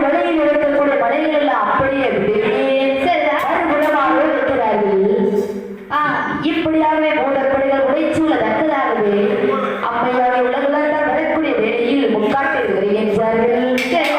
வலையில் இருக்கக்கூடிய வலைகள் எல்லாம் அப்படியே மறுபுறமாக இருக்கிறார்கள். இப்படியாகவே மூடப்படிகள் உடைச்சூழ தக்கதாகவே அம்மையாக உலகெல்லாம் வரக்கூடிய வேளையில் முக்காட்டில் வருகின்றார்கள்.